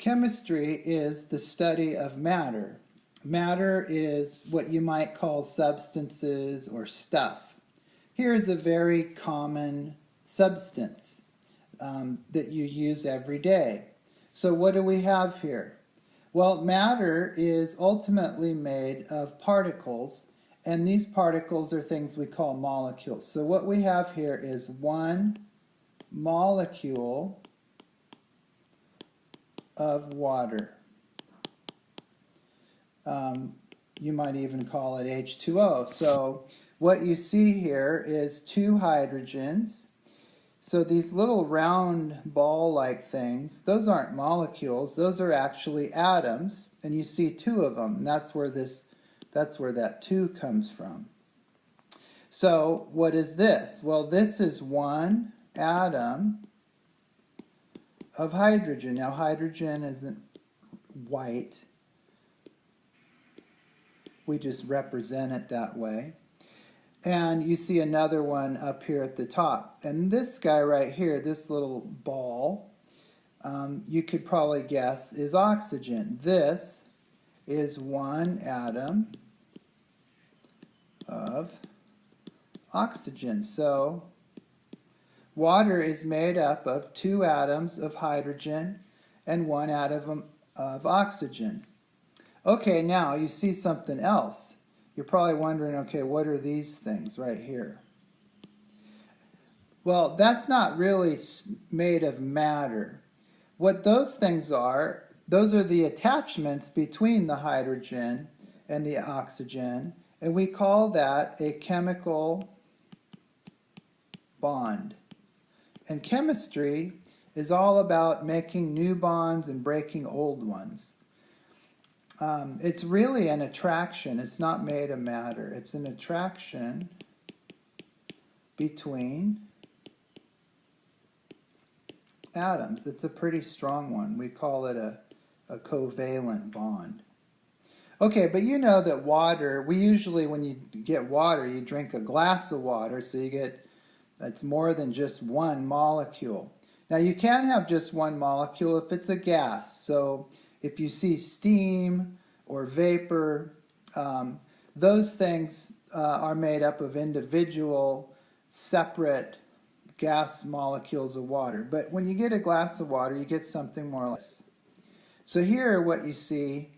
Chemistry is the study of matter. Matter is what you might call substances or stuff. Here is a very common substance that you use every day. So what do we have here? Well, matter is ultimately made of particles, and these particles are things we call molecules. So what we have here is one molecule of water. You might even call it H2O. So what you see here is two hydrogens. So these little round ball-like things, those aren't molecules, those are actually atoms, and you see two of them, and that's where that two comes from. So what is this? Well, this is one atom of hydrogen. Now hydrogen isn't white. We just represent it that way. And you see another one up here at the top. And this guy right here, this little ball, you could probably guess is oxygen. This is one atom of oxygen. So water is made up of two atoms of hydrogen and one atom of oxygen. Okay, now you see something else. You're probably wondering, okay, what are these things right here? Well, that's not really made of matter. What those things are, those are the attachments between the hydrogen and the oxygen, and we call that a chemical bond. And chemistry is all about making new bonds and breaking old ones. It's really an attraction. It's not made of matter. It's an attraction between atoms. It's a pretty strong one. We call it a covalent bond. Okay, but you know that water, we usually, when you get water, you drink a glass of water, so you get, it's more than just one molecule. Now you can have just one molecule if it's a gas. So if you see steam or vapor, those things are made up of individual, separate gas molecules of water. But when you get a glass of water, you get something more or less. So here what you see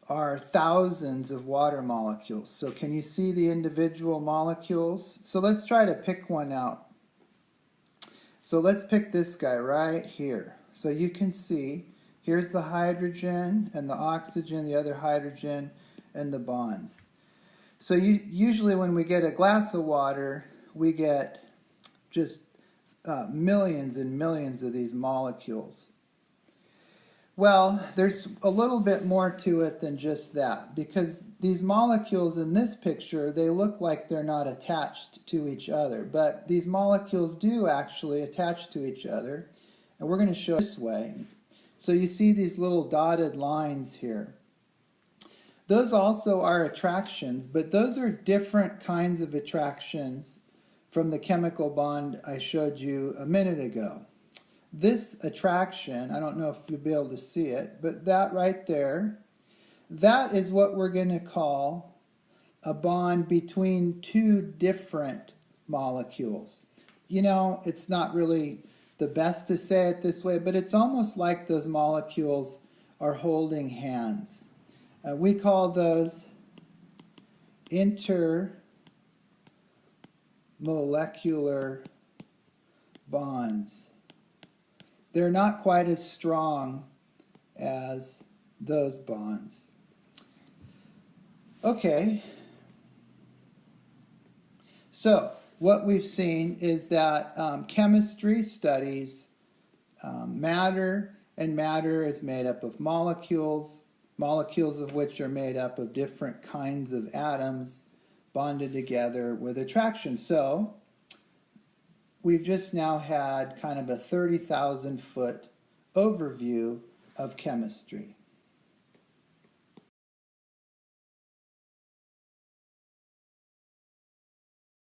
are thousands of water molecules. So can you see the individual molecules? So let's try to pick one out. So let's pick this guy right here. So you can see here's the hydrogen and the oxygen, the other hydrogen, and the bonds. So usually when we get a glass of water, we get just millions and millions of these molecules. Well, there's a little bit more to it than just that, because these molecules in this picture, they look like they're not attached to each other, but these molecules do actually attach to each other, and we're going to show this way. So you see these little dotted lines here. Those also are attractions, but those are different kinds of attractions from the chemical bond I showed you a minute ago. This attraction, I don't know if you'll be able to see it, but that right there, that is what we're going to call a bond between two different molecules. You know, it's not really the best to say it this way, but it's almost like those molecules are holding hands. We call those intermolecular bonds. They're not quite as strong as those bonds. Okay, so what we've seen is that chemistry studies matter, and matter is made up of molecules, molecules of which are made up of different kinds of atoms bonded together with attraction. So we've just now had kind of a 30,000 foot overview of chemistry.